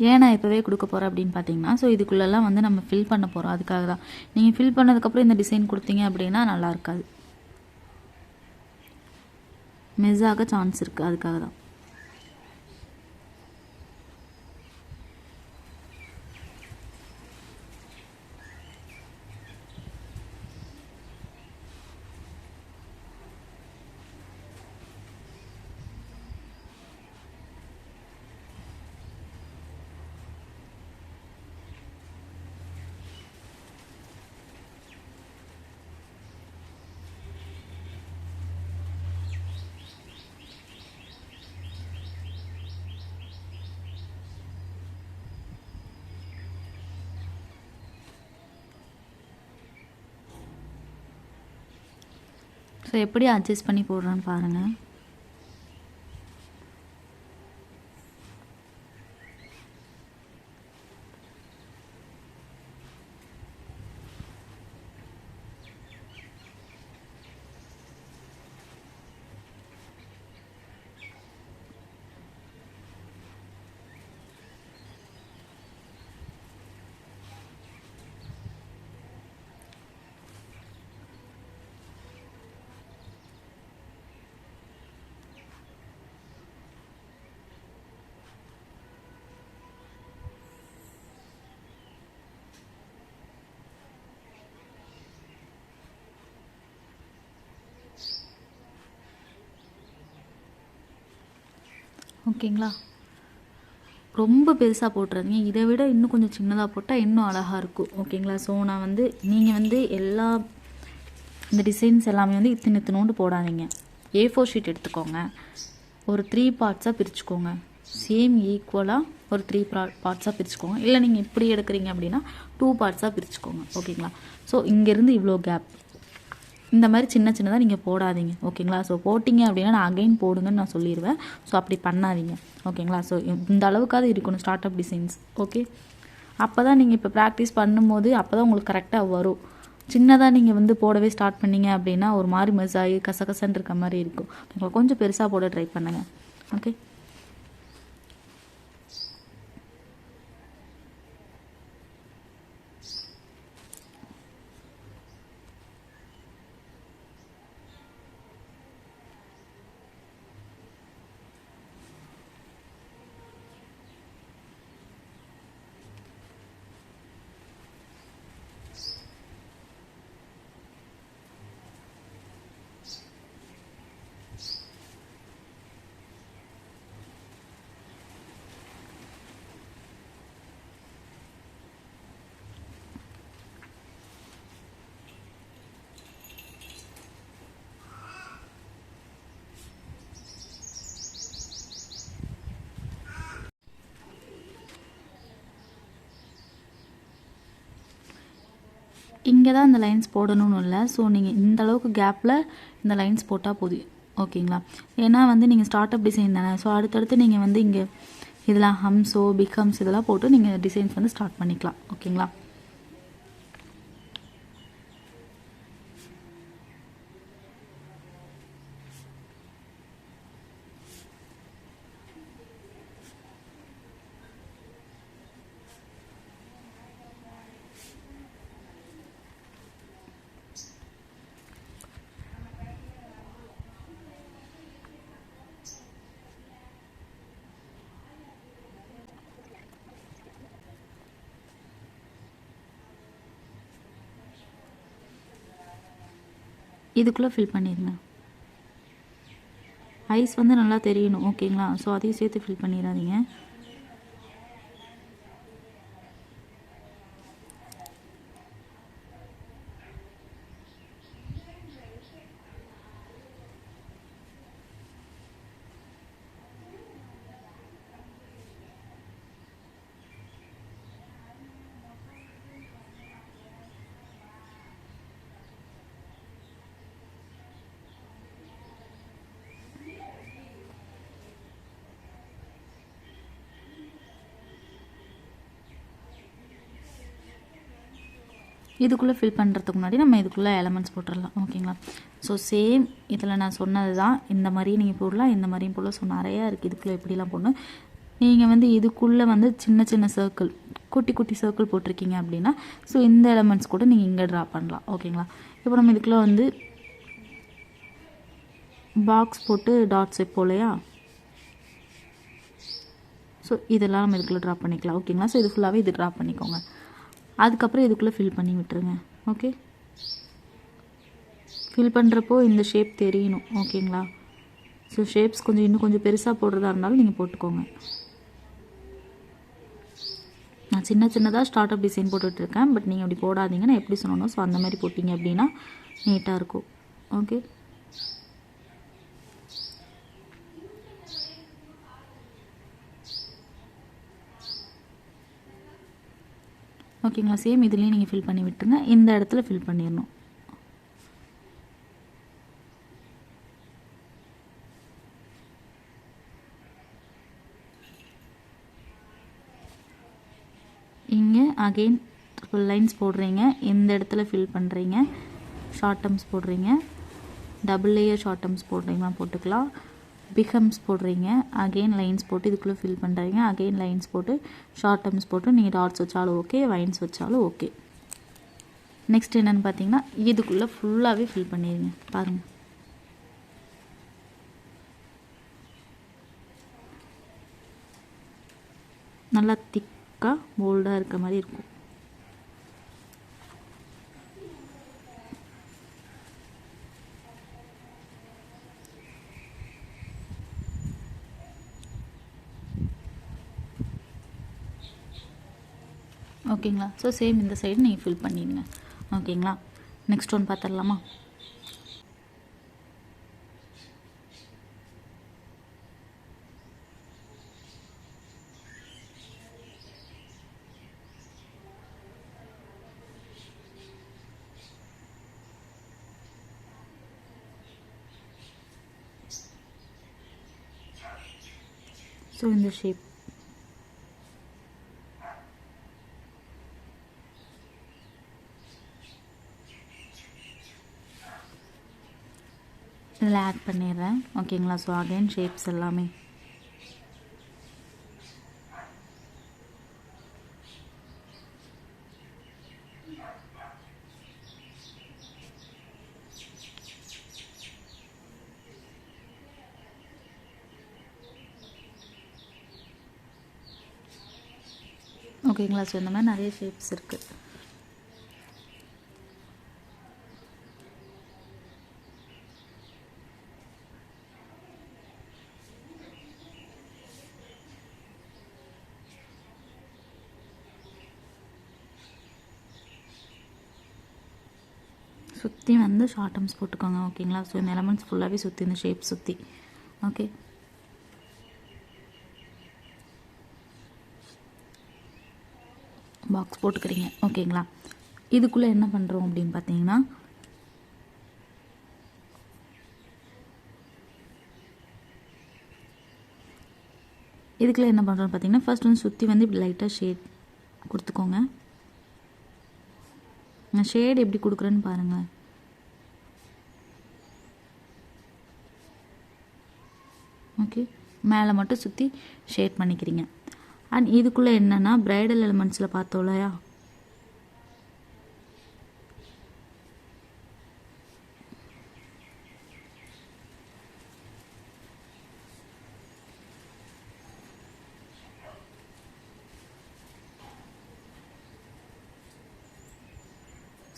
ஏன் நான் இப்போவே கொடுக்க போகிறேன் அப்படின்னு பார்த்தீங்கன்னா, ஸோ இதுக்குள்ளெல்லாம் வந்து நம்ம ஃபில் பண்ண போகிறோம். அதுக்காக தான். நீங்கள் ஃபில் பண்ணதுக்கப்புறம் இந்த டிசைன் கொடுத்தீங்க அப்படின்னா நல்லா இருக்காது, மிஸ் ஆக சான்ஸ் இருக்குது. அதுக்காக தான். ஸோ எப்படி அட்ஜஸ்ட் பண்ணி போடுறான்னு பாருங்கள். ஓகேங்களா. ரொம்ப பெருசாக போட்டுறாதீங்க, இதை விட இன்னும் கொஞ்சம் சின்னதாக போட்டால் இன்னும் அழகாக இருக்கும். ஓகேங்களா. ஸோ நான் வந்து நீங்கள் வந்து எல்லா இந்த டிசைன்ஸ் எல்லாமே வந்து இத்தினோண்டு போடாதீங்க. A4 ஷீட் எடுத்துக்கோங்க, ஒரு 3 பார்ட்ஸாக பிரிச்சுக்கோங்க. சேம் ஈக்குவலாக ஒரு 3 பார்ட்ஸாக பிரிச்சுக்கோங்க. இல்லை நீங்கள் இப்படி எடுக்கிறீங்க அப்படின்னா 2 பார்ட்ஸாக பிரிச்சுக்கோங்க. ஓகேங்களா. ஸோ இங்கேருந்து இவ்வளோ கேப், இந்த மாதிரி சின்ன சின்னதாக நீங்கள் போடாதீங்க. ஓகேங்களா. ஸோ போட்டிங்க அப்படின்னா நான் அகைன் போடுங்கன்னு நான் சொல்லிடுவேன். ஸோ அப்படி பண்ணாதீங்க. ஓகேங்களா. ஸோ இந்த அளவுக்காவது இருக்கணும் ஸ்டார்ட் அப் டிசைன்ஸ். ஓகே, அப்போ தான் நீங்கள் இப்போ ப்ராக்டிஸ் பண்ணும்போது அப்போ தான் உங்களுக்கு கரெக்டாக வரும். சின்னதாக நீங்கள் வந்து போடவே ஸ்டார்ட் பண்ணீங்க அப்படின்னா ஒரு மாதிரி மிஸ் ஆகி கசகசன்னு இருக்க மாதிரி இருக்கும். ஓகேங்களா. கொஞ்சம் பெருசாக போட ட்ரை பண்ணுங்கள். ஓகே. இங்கே தான் இந்த லைன்ஸ் போடணும்னு இல்லை. ஸோ நீங்கள் இந்த அளவுக்கு கேப்பில் இந்த லைன்ஸ் போட்டால் போதும். ஓகேங்களா. ஏன்னா வந்து நீங்கள் ஸ்டார்ட் அப் டிசைன் தானே. ஸோ அடுத்தடுத்து நீங்கள் வந்து இங்கே இதெல்லாம் ஹம்ஸோ பிக் ஹம்ஸ் இதெல்லாம் போட்டு நீங்கள் டிசைன்ஸ் வந்து ஸ்டார்ட் பண்ணிக்கலாம். ஓகேங்களா. இதுக்குள்ளே ஃபில் பண்ணிடுங்க. ஐஸ் வந்து நல்லா தெரியணும், ஓகேங்களா? ஸோ அதையும் சேர்த்து ஃபில் பண்ணிடாதீங்க. இதுக்குள்ளே ஃபில் பண்ணுறதுக்கு முன்னாடி நம்ம இதுக்குள்ளே எலமெண்ட்ஸ் போட்டுடலாம், ஓகேங்களா? ஸோ சேம் இதில் நான் சொன்னது தான், இந்த மாதிரி நீங்கள் போடலாம், இந்த மாதிரியும் போடலாம். ஸோ நிறையா இருக்குது இதுக்குள்ளே எப்படிலாம் போடணும். நீங்கள் வந்து இதுக்குள்ளே வந்து சின்ன சின்ன சர்க்கிள், குட்டி குட்டி சர்க்கிள் போட்டிருக்கீங்க அப்படின்னா ஸோ இந்த எலமெண்ட்ஸ் கூட நீங்கள் இங்கே ட்ரா பண்ணலாம், ஓகேங்களா? இப்போ நம்ம இதுக்குள்ளே வந்து பாக்ஸ் போட்டு டாட்ஸ் வைப்போம் இல்லையா? ஸோ இதெல்லாம் நம்ம இதுக்குள்ளே ட்ரா பண்ணிக்கலாம், ஓகேங்களா? ஸோ இது ஃபுல்லாகவே இது ட்ரா பண்ணிக்கோங்க. அதுக்கப்புறம் இதுக்குள்ளே ஃபில் பண்ணி விட்டுருங்க, ஓகே? ஃபில் பண்ணுறப்போ இந்த ஷேப் தெரியணும், ஓகேங்களா? ஸோ ஷேப்ஸ் கொஞ்சம் இன்னும் கொஞ்சம் பெருசாக போடுறதா இருந்தாலும் நீங்கள் போட்டுக்கோங்க. நான் சின்ன சின்னதாக ஸ்டார்ட் அப் டிசைன் போட்டுட்ருக்கேன், பட் நீங்கள் அப்படி போடாதீங்க. நான் எப்படி சொன்னோம், ஸோ அந்த மாதிரி போட்டிங்க அப்படின்னா நீட்டாக இருக்கும், ஓகே? ஓகேங்களா? சேம் இதுலேயும் நீங்கள் ஃபில் பண்ணி விட்டுருங்க. இந்த இடத்துல ஃபில் பண்ணிடணும். இங்கே அகெயின் ட்ரிபிள் லைன்ஸ் போடுறீங்க, இந்த இடத்துல ஃபில் பண்ணுறீங்க, ஷார்ட் டர்ம்ஸ் போடுறீங்க, டபுள் லேயர் ஷார்ட் டர்ம்ஸ் போடுறீங்களா போட்டுக்கலாம், பிக் ஹம்ஸ் போடுறீங்க, அகெயின் லைன்ஸ் போட்டு இதுக்குள்ளே ஃபில் பண்ணுறீங்க, அகெயின் லைன்ஸ் போட்டு ஷார்ட் டர்ம்ஸ் போட்டு நீங்கள் டாட்ஸ் வச்சாலும் ஓகே, வைன்ஸ் வச்சாலும் ஓகே. நெக்ஸ்ட் என்னென்னு பார்த்தீங்கன்னா இதுக்குள்ளே ஃபுல்லாகவே ஃபில் பண்ணிடுங்க. பாருங்கள், நல்லா திக்காக போல்டாக இருக்க மாதிரி இருக்கும். ஓகேங்களா? ஸோ சேம் இந்த சைடு நீங்கள் ஃபில் பண்ணிடுங்க, ஓகேங்களா? நெக்ஸ்ட் ஒன் பார்த்துடலாமா? ஸோ இந்த ஷேப் இதில் ஆட் பண்ணிடுறேன், ஓகேங்களா? ஸோ அகைன் ஷேப்ஸ் எல்லாமே ஓகேங்களா? ஸோ இந்த மாதிரி நிறைய ஷேப்ஸ் இருக்குது. சுற்றி வந்து ஷார்ட் டர்ம்ஸ் போட்டுக்கோங்க, ஓகேங்களா? ஸோ இந்த எலமெண்ட்ஸ் ஃபுல்லாகவே சுற்றி இந்த ஷேப் சுற்றி, ஓகே? பாக்ஸ் போட்டுக்கிறீங்க, ஓகேங்களா? இதுக்குள்ளே என்ன பண்ணுறோம் அப்படின்னு பார்த்தீங்கன்னா இதுக்குள்ளே என்ன பண்ணுறோன்னு பார்த்தீங்கன்னா ஃபர்ஸ்ட் வந்து சுற்றி வந்து இப்படி லைட்டாக ஷேட் கொடுத்துக்கோங்க. நான் ஷேட் எப்படி கொடுக்குறேன்னு பாருங்கள். ஓகே, மேலே மட்டும் சுற்றி ஷேட் பண்ணிக்கிறீங்க. அண்ட் இதுக்குள்ளே என்னென்னா ப்ரைடல் எலிமெண்ட்ஸில் பார்த்தோம் இல்லையா,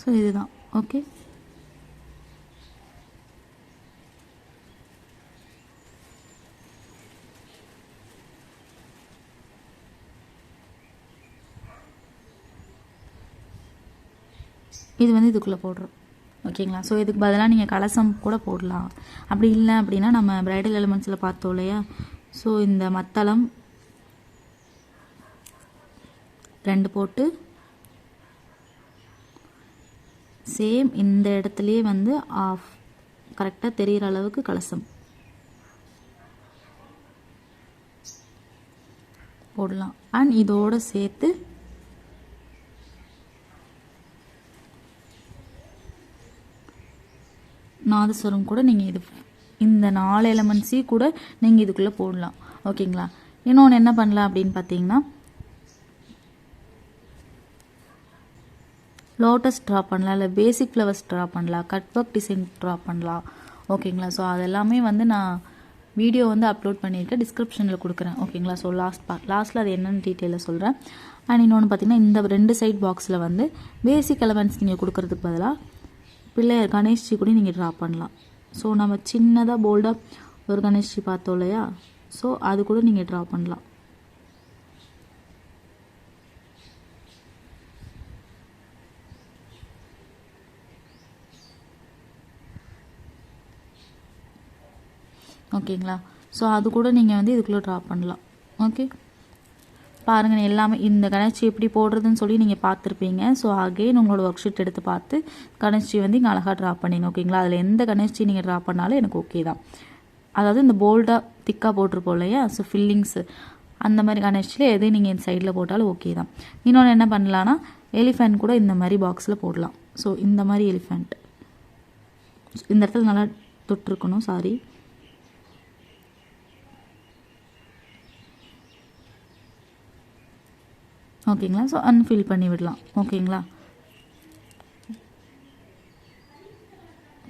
ஸோ இதுதான், ஓகே? இது வந்து இதுக்குள்ளே போடுறோம். ஓகேங்களா. ஸோ இதுக்கு பதிலாக நீங்கள் கலசம் கூட போடலாம். அப்படி இல்லை அப்படின்னா நம்ம பிரைடல் எலிமெண்ட்ஸில் பார்த்தோம் இல்லையா, ஸோ இந்த மத்தளம் 2 போட்டு சேம் இந்த இடத்துலையே வந்து ஆஃப் கரெக்டாக தெரிகிற அளவுக்கு கலசம் போடலாம். அண்ட் இதோடு சேர்த்து நாதஸ்வரம் கூட நீங்கள் இந்த 4 எலமெண்ட்ஸையும் கூட நீங்கள் இதுக்குள்ளே போடலாம். ஓகேங்களா. இன்னொன்று என்ன பண்ணலாம் அப்படின்னு பார்த்தீங்கன்னா, லோட்டஸ் ட்ரா பண்ணலாம், இல்லை பேசிக் ஃப்ளவர்ஸ் ட்ரா பண்ணலாம், கட் ஒர்க் டிசைன் ட்ரா பண்ணலாம். ஓகேங்களா. ஸோ அதெல்லாமே வந்து நான் வீடியோ வந்து அப்லோட் பண்ணியிருக்கேன், டிஸ்கிரிப்ஷனில் கொடுக்குறேன். ஓகேங்களா. ஸோ லாஸ்ட்டில் அது என்னென்னு டீட்டெயிலில் சொல்கிறேன். அண்ட் இன்னொன்று பார்த்தீங்கன்னா, இந்த 2 சைட் பாக்ஸில் வந்து பேசிக் எலமெண்ட்ஸ் நீங்கள் கொடுக்கறதுக்கு பதிலாக பிள்ளையார் கணேஷ்ஜி கூட நீங்கள் ட்ரா பண்ணலாம். ஸோ நம்ம சின்னதாக போல்டாக ஒரு கணேஷ்ஜி பார்த்தோம் இல்லையா, ஸோ அது கூட நீங்கள் ட்ரா பண்ணலாம். ஓகேங்களா. ஸோ அது கூட நீங்கள் வந்து இதுக்குள்ளே ட்ரா பண்ணலாம். ஓகே, பாருங்கள் எல்லாமே இந்த கணேஷ்ஜி எப்படி போடுறதுன்னு சொல்லி நீங்கள் பார்த்துருப்பீங்க. ஸோ அகெயின் உங்களோட ஒர்க் ஷீட் எடுத்து பார்த்து கணேஷ்ஜி வந்து இங்கே அழகாக ட்ரா பண்ணிங்க. ஓகேங்களா. அதில் எந்த கணேஷ்ஜி நீங்கள் ட்ரா பண்ணாலும் எனக்கு ஓகே தான். அதாவது இந்த போல்டாக திக்காக போட்டிருப்போம் இல்லையா, ஸோ ஃபில்லிங்ஸு அந்த மாதிரி கணேஷ்ஜியில் எது நீங்கள் இந்த சைடில் போட்டாலும் ஓகே தான். இன்னொன்று என்ன பண்ணலான்னா, எலிஃபெண்ட் கூட இந்த மாதிரி பாக்ஸில் போடலாம். ஸோ இந்த மாதிரி எலிஃபெண்ட் இந்த இடத்துல நல்லா தொட்டிருக்கணும், சாரி. ஓகேங்களா. ஸோ அன்ஃபில் பண்ணி விடலாம். ஓகேங்களா.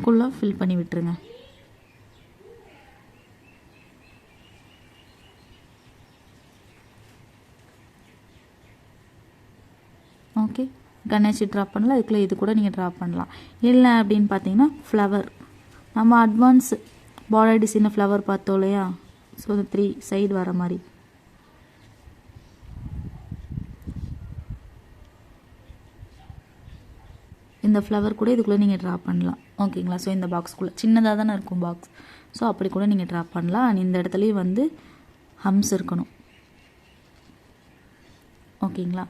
ஃபுல்லாக ஃபில் பண்ணி விட்டுருங்க. ஓகே, கணேஷ் ட்ரா பண்ணலாம். இதுக்குள்ளே இது கூட நீங்கள் ட்ரா பண்ணலாம். இல்லை அப்படின்னு பார்த்தீங்கன்னா, ஃப்ளவர் நம்ம அட்வான்ஸ் பார்டர் டிசைனில் ஃப்ளவர் பார்த்தோம் இல்லையா, ஸோ இந்த 3 சைடு வர மாதிரி இந்த ஃப்ளவர் கூட இதுக்குள்ளே நீங்கள் ட்ரா பண்ணலாம். ஓகேங்களா. ஸோ இந்த பாக்ஸ்க்குள்ளே சின்னதாக தானே இருக்கும் பாக்ஸ், ஸோ அப்படி கூட நீங்கள் ட்ரா பண்ணலாம். அண்ட் இந்த இடத்துலையும் வந்து ஹம்ஸ் இருக்கணும். ஓகேங்களா.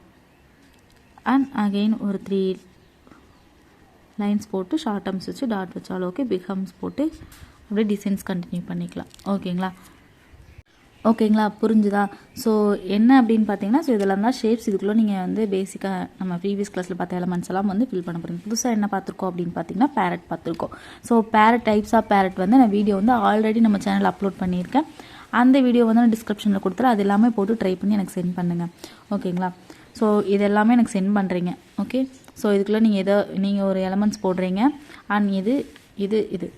அண்ட் அகெயின் ஒரு 3 லைன்ஸ் போட்டு ஷார்ட் ஹம்ஸ் வச்சு டாட் வச்சாலும் ஓகே, பிக் ஹம்ஸ் போட்டு அப்படியே டிசைன்ஸ் கண்டினியூ பண்ணிக்கலாம். ஓகேங்களா. ஓகேங்களா, புரிஞ்சுதா. ஸோ என்ன அப்படின்னு பார்த்தீங்கன்னா, ஸோ இதெல்லாம் தான் ஷேப்ஸ். இதுக்குள்ளே நீங்கள் வந்து பேசிக்காக நம்ம ப்ரீவியஸ் கிளாஸில் பார்த்த எலமெண்ட்ஸ் எல்லாம் வந்து ஃபில் பண்ண போகிறீங்க. புதுசாக என்ன பார்த்துருக்கோம் அப்படின்னு பார்த்தீங்கன்னா, பேரட் பார்த்துருக்கோம். So parrot, types of parrot வந்து நான் வீடியோ வந்து ஆல்ரெடி நம்ம சேனலில் அப்லோட் பண்ணியிருக்கேன். அந்த வீடியோ வந்து நான் டிஸ்கிரிப்ஷனில் கொடுத்துறேன். அது எல்லாமே போட்டு ட்ரை பண்ணி எனக்கு சென்ட் பண்ணுங்கள். ஓகேங்களா. ஸோ இது எல்லாமே எனக்கு சென்ட் பண்ணுறீங்க. ஓகே. ஸோ இதுக்குள்ளே நீங்கள் ஒரு எலமெண்ட்ஸ் போடுறீங்க அண்ட் இது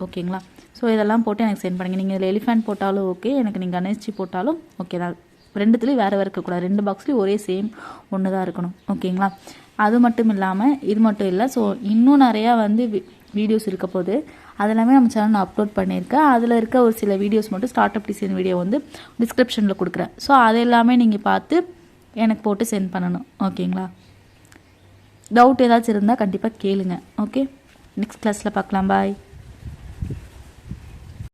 ஓகேங்களா. ஸோ இதெல்லாம் போட்டு எனக்கு சென்ட் பண்ணுங்கள். நீங்கள் இதில் எலிஃபெண்ட் போட்டாலும் ஓகே, எனக்கு நீங்கள் கணேஷ்ஜி போட்டாலும் ஓகே தான். ரெண்டுத்துலேயும் வேறு இருக்கக்கூடாது, 2 பாக்ஸ்லேயும் ஒரே சேம் ஒன்று தான் இருக்கணும். ஓகேங்களா. அது மட்டும் இல்லாமல் இது மட்டும் இல்லை, ஸோ இன்னும் நிறையா வந்து வீடியோஸ் இருக்க போது அதெல்லாமே நம்ம சேனல் நான் அப்லோட் பண்ணியிருக்கேன். அதில் இருக்க ஒரு சில வீடியோஸ் மட்டும் ஸ்டார்ட் அப் டிசைன் வீடியோ வந்து டிஸ்கிரிப்ஷனில் கொடுக்குறேன். ஸோ அது எல்லாமே நீங்கள் பார்த்து எனக்கு போட்டு சென்ட் பண்ணணும். ஓகேங்களா. டவுட் ஏதாச்சும் இருந்தால் கண்டிப்பாக கேளுங்க. ஓகே, நெக்ஸ்ட் கிளாஸில் பார்க்கலாம். பாய்.